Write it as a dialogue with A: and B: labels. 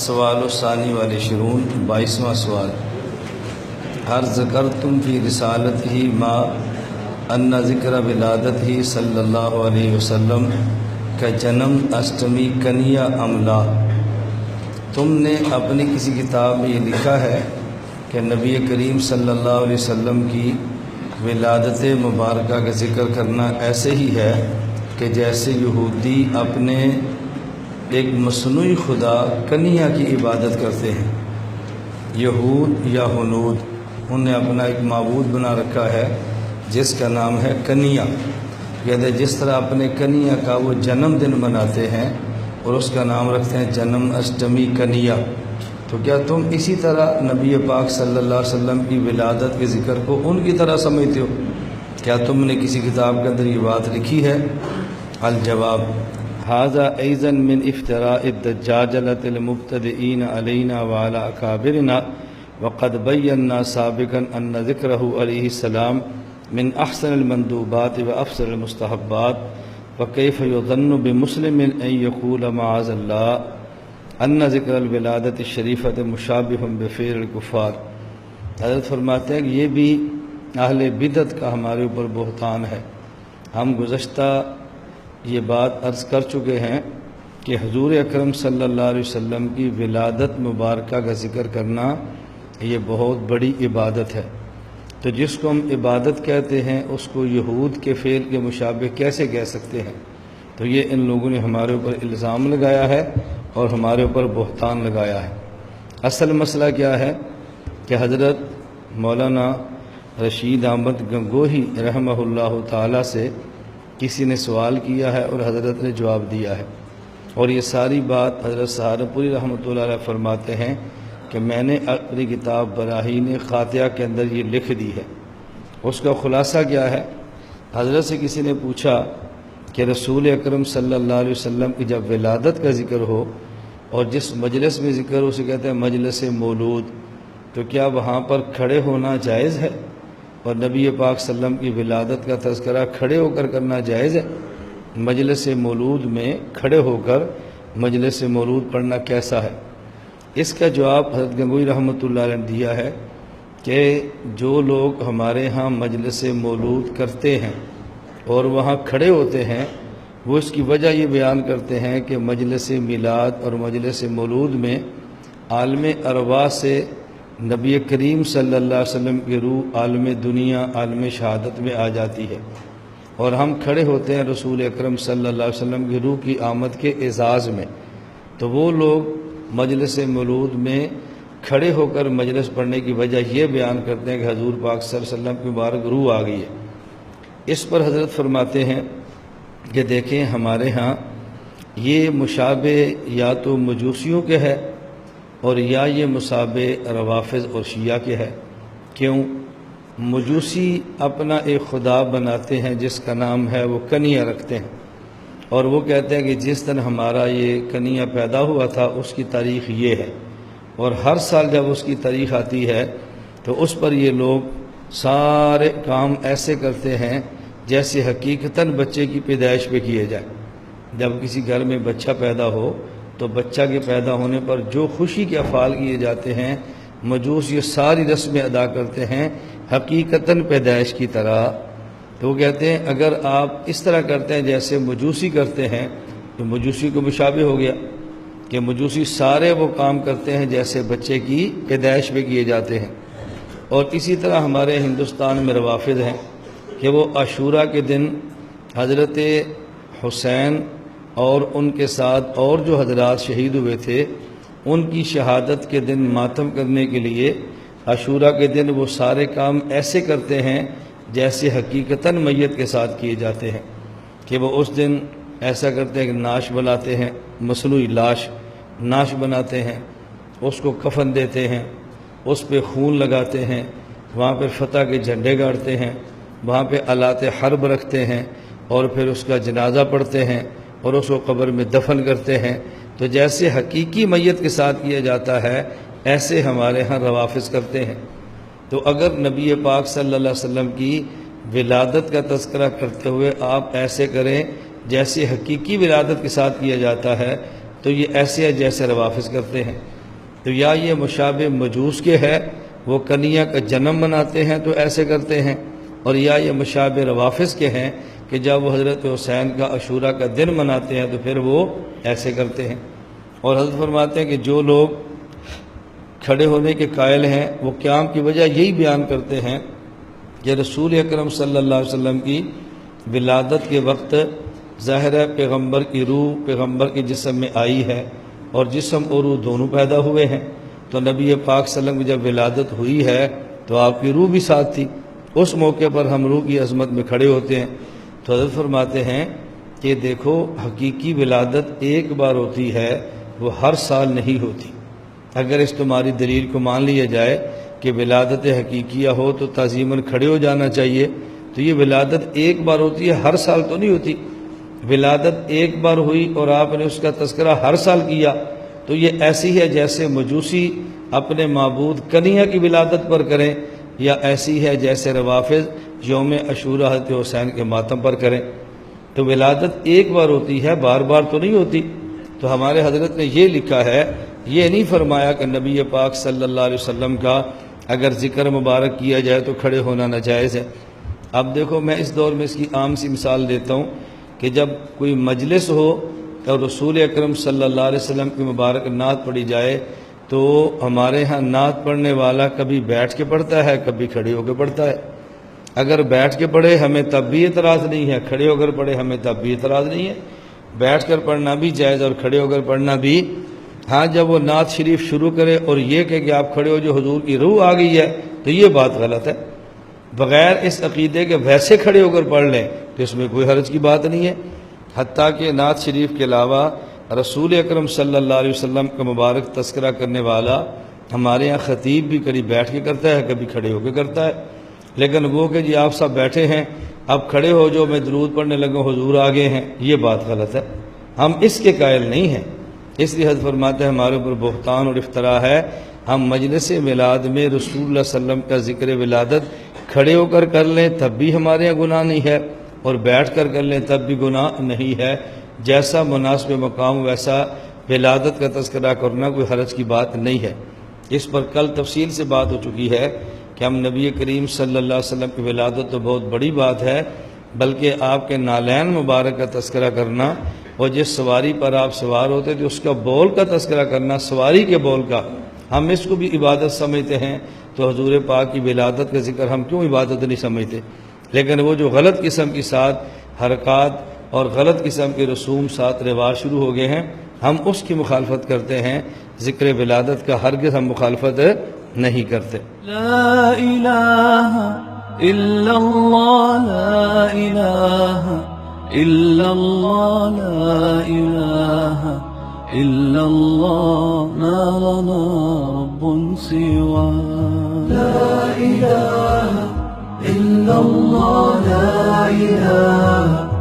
A: سوال ثانی والعشرون 22واں سوال ہر ذکرتم فی رسالت ہی ما ان ذکر ولادت ہی صلی اللہ علیہ وسلم کا جنم اشٹمی کنیا املا، تم نے اپنی کسی کتاب میں یہ لکھا ہے کہ نبی کریم صلی اللہ علیہ وسلم کی ولادت مبارکہ کا ذکر کرنا ایسے ہی ہے کہ جیسے یہودی اپنے ایک مصنوعی خدا کنیا کی عبادت کرتے ہیں۔ یہود یا ہنود انہوں نے اپنا ایک معبود بنا رکھا ہے جس کا نام ہے کنیا، یعنی جس طرح اپنے کنیا کا وہ جنم دن مناتے ہیں اور اس کا نام رکھتے ہیں جنم اشٹمی کنیا، تو کیا تم اسی طرح نبی پاک صلی اللہ علیہ وسلم کی ولادت کے ذکر کو ان کی طرح سمجھتے ہو؟ کیا تم نے کسی کتاب کے اندر یہ بات لکھی ہے؟ الجواب هذا أيضا من افتراء الدجاجلة المبتدئين علينا وعلى أكابرنا، وقد بينا سابقا أن ذكره عليه السلام من أحسن المندوبات وأفضل المستحبات، وكيف يظن بمسلم أن يقول معاذ الله أن ذكر الولادة الشريفة مشابه بفعل الكفار۔ حضرت فرماتے ہیں کہ یہ بھی اہل بدعت کا ہمارے اوپر بہتان ہے۔ ہم گزشتہ یہ بات عرض کر چکے ہیں کہ حضور اکرم صلی اللہ علیہ وسلم کی ولادت مبارکہ کا ذکر کرنا یہ بہت بڑی عبادت ہے، تو جس کو ہم عبادت کہتے ہیں اس کو یہود کے فعل کے مشابہ کیسے کہہ سکتے ہیں؟ تو یہ ان لوگوں نے ہمارے اوپر الزام لگایا ہے اور ہمارے اوپر بہتان لگایا ہے۔ اصل مسئلہ کیا ہے کہ حضرت مولانا رشید احمد گنگوہی رحمہ اللہ تعالیٰ سے کسی نے سوال کیا ہے اور حضرت نے جواب دیا ہے، اور یہ ساری بات حضرت سہارنپوری رحمۃ اللہ علیہ فرماتے ہیں کہ میں نے اپنی کتاب براہین خاطیہ کے اندر یہ لکھ دی ہے۔ اس کا خلاصہ کیا ہے؟ حضرت سے کسی نے پوچھا کہ رسول اکرم صلی اللہ علیہ وسلم کی جب ولادت کا ذکر ہو اور جس مجلس میں ذکر ہو اسے کہتے ہیں مجلس مولود، تو کیا وہاں پر کھڑے ہونا جائز ہے؟ اور نبی پاک صلی اللہ علیہ وسلم کی ولادت کا تذکرہ کھڑے ہو کر کرنا جائز ہے؟ مجلس مولود میں کھڑے ہو کر مجلس مولود پڑھنا کیسا ہے؟ اس کا جواب حضرت گنگوئی رحمۃ اللہ علیہ نے دیا ہے کہ جو لوگ ہمارے ہاں مجلس مولود کرتے ہیں اور وہاں کھڑے ہوتے ہیں وہ اس کی وجہ یہ بیان کرتے ہیں کہ مجلس میلاد اور مجلس مولود میں عالم ارواح سے نبی کریم صلی اللہ علیہ وسلم کی روح عالم دنیا عالم شہادت میں آ جاتی ہے، اور ہم کھڑے ہوتے ہیں رسول اکرم صلی اللہ علیہ وسلم کی روح کی آمد کے اعزاز میں، تو وہ لوگ مجلس مولود میں کھڑے ہو کر مجلس پڑھنے کی وجہ یہ بیان کرتے ہیں کہ حضور پاک صلی اللہ علیہ وسلم کی مبارک روح آ گئی ہے۔ اس پر حضرت فرماتے ہیں کہ دیکھیں ہمارے ہاں یہ مشابہ یا تو مجوسیوں کے ہے اور یا یہ مشابہ روافض اور شیعہ کے ہے۔ کیوں؟ مجوسی اپنا ایک خدا بناتے ہیں جس کا نام ہے وہ کنیا رکھتے ہیں، اور وہ کہتے ہیں کہ جس دن ہمارا یہ کنیا پیدا ہوا تھا اس کی تاریخ یہ ہے، اور ہر سال جب اس کی تاریخ آتی ہے تو اس پر یہ لوگ سارے کام ایسے کرتے ہیں جیسے حقیقتاً بچے کی پیدائش پہ کیے جائے۔ جب کسی گھر میں بچہ پیدا ہو تو بچہ کے پیدا ہونے پر جو خوشی کے افعال کیے جاتے ہیں مجوس یہ ساری رسمیں ادا کرتے ہیں حقیقتاً پیدائش کی طرح۔ تو وہ کہتے ہیں اگر آپ اس طرح کرتے ہیں جیسے مجوسی کرتے ہیں تو مجوسی کو مشابہ ہو گیا کہ مجوسی سارے وہ کام کرتے ہیں جیسے بچے کی پیدائش پہ کیے جاتے ہیں۔ اور اسی طرح ہمارے ہندوستان میں روافض ہیں کہ وہ عاشوراء کے دن حضرت حسین اور ان کے ساتھ اور جو حضرات شہید ہوئے تھے ان کی شہادت کے دن ماتم کرنے کے لیے عاشوراء کے دن وہ سارے کام ایسے کرتے ہیں جیسے حقیقتاً میت کے ساتھ کیے جاتے ہیں، کہ وہ اس دن ایسا کرتے ہیں کہ ناش بناتے ہیں، مصنوعی ناش بناتے ہیں، اس کو کفن دیتے ہیں، اس پہ خون لگاتے ہیں، وہاں پہ فتح کے جھنڈے گاڑتے ہیں، وہاں پہ آلات حرب رکھتے ہیں، اور پھر اس کا جنازہ پڑھتے ہیں اور اس کو قبر میں دفن کرتے ہیں۔ تو جیسے حقیقی میت کے ساتھ کیا جاتا ہے ایسے ہمارے ہاں روافض کرتے ہیں۔ تو اگر نبی پاک صلی اللہ علیہ وسلم کی ولادت کا تذکرہ کرتے ہوئے آپ ایسے کریں جیسے حقیقی ولادت کے ساتھ کیا جاتا ہے تو یہ ایسے ہے جیسے روافظ کرتے ہیں۔ تو یا یہ مشابہ مجوس کے ہے، وہ کنیا کا جنم مناتے ہیں تو ایسے کرتے ہیں، اور یا یہ مشابہ روافظ کے ہیں کہ جب وہ حضرت حسین کا عاشوراء کا دن مناتے ہیں تو پھر وہ ایسے کرتے ہیں۔ اور حضرت فرماتے ہیں کہ جو لوگ کھڑے ہونے کے قائل ہیں وہ قیام کی وجہ یہی بیان کرتے ہیں کہ رسول اکرم صلی اللہ علیہ وسلم کی ولادت کے وقت ظاہر ہے پیغمبر کی روح پیغمبر کے جسم میں آئی ہے، اور جسم اور روح دونوں پیدا ہوئے ہیں، تو نبی پاک صلی اللہ علیہ وسلم کی جب ولادت ہوئی ہے تو آپ کی روح بھی ساتھ تھی، اس موقع پر ہم روح کی عظمت میں کھڑے ہوتے ہیں۔ تو حضرت فرماتے ہیں کہ دیکھو حقیقی ولادت ایک بار ہوتی ہے، وہ ہر سال نہیں ہوتی۔ اگر اس تمہاری دلیل کو مان لیا جائے کہ ولادت حقیقیہ ہو تو تعظیماً کھڑے ہو جانا چاہیے، تو یہ ولادت ایک بار ہوتی ہے، ہر سال تو نہیں ہوتی۔ ولادت ایک بار ہوئی اور آپ نے اس کا تذکرہ ہر سال کیا، تو یہ ایسی ہے جیسے مجوسی اپنے معبود کنیا کی ولادت پر کریں، یا ایسی ہے جیسے روافظ یوم عاشوراء حضرت حسین کے ماتم پر کریں۔ تو ولادت ایک بار ہوتی ہے، بار بار تو نہیں ہوتی۔ تو ہمارے حضرت نے یہ لکھا ہے، یہ نہیں فرمایا کہ نبی پاک صلی اللہ علیہ وسلم کا اگر ذکر مبارک کیا جائے تو کھڑے ہونا ناجائز ہے۔ اب دیکھو میں اس دور میں اس کی عام سی مثال دیتا ہوں کہ جب کوئی مجلس ہو اور رسول اکرم صلی اللہ علیہ وسلم کی مبارک نعت پڑھی جائے تو ہمارے ہاں نعت پڑھنے والا کبھی بیٹھ کے پڑھتا ہے، کبھی کھڑے ہو کے پڑھتا ہے۔ اگر بیٹھ کے پڑھے ہمیں تب بھی اعتراض نہیں ہے، کھڑے ہو کر پڑھے ہمیں تب بھی اعتراض نہیں ہے۔ بیٹھ کر پڑھنا بھی جائز اور کھڑے ہو کر پڑھنا بھی۔ ہاں جب وہ نعت شریف شروع کرے اور یہ کہ آپ کھڑے ہو جو حضور کی روح آ گئی ہے تو یہ بات غلط ہے۔ بغیر اس عقیدے کے ویسے کھڑے ہو کر پڑھ لیں تو اس میں کوئی حرج کی بات نہیں ہے۔ حتیٰ کہ نعت شریف کے علاوہ رسول اکرم صلی اللہ علیہ وسلم کا مبارک تذکرہ کرنے والا ہمارے یہاں خطیب بھی کبھی بیٹھ کے کرتا ہے، کبھی کھڑے ہو کے کرتا ہے۔ لیکن وہ کہ جی آپ سب بیٹھے ہیں اب کھڑے ہو جو میں درود پڑھنے لگا حضور آگے ہیں، یہ بات غلط ہے، ہم اس کے قائل نہیں ہیں۔ اس لیے حضرت فرماتے ہیں ہمارے اوپر بہتان اور افتراء ہے ہم مجلس میلاد میں رسول اللہ صلی اللہ علیہ وسلم کا ذکر ولادت کھڑے ہو کر لیں تب بھی ہمارے یہاں گناہ نہیں ہے، اور بیٹھ کر لیں تب بھی گناہ نہیں ہے۔ جیسا مناسب مقام ویسا ولادت کا تذکرہ کرنا کوئی حرج کی بات نہیں ہے۔ اس پر کل تفصیل سے بات ہو چکی ہے کہ ہم نبی کریم صلی اللہ علیہ وسلم کی ولادت تو بہت بڑی بات ہے، بلکہ آپ کے نالین مبارک کا تذکرہ کرنا اور جس سواری پر آپ سوار ہوتے تھے اس کا بول کا تذکرہ کرنا، سواری کے بول کا، ہم اس کو بھی عبادت سمجھتے ہیں، تو حضور پاک کی ولادت کا ذکر ہم کیوں عبادت نہیں سمجھتے؟ لیکن وہ جو غلط قسم کی ساتھ حرکات اور غلط قسم کے رسوم ساتھ رواج شروع ہو گئے ہیں، ہم اس کی مخالفت کرتے ہیں، ذکر ولادت کا ہرگز ہم مخالفت نہیں کرتے۔
B: لا الہ الا اللہ، لا الہ الا اللہ، لا الہ الا اللہ، ما لنا رب سوا۔ لا الہ الا اللہ، لا الہ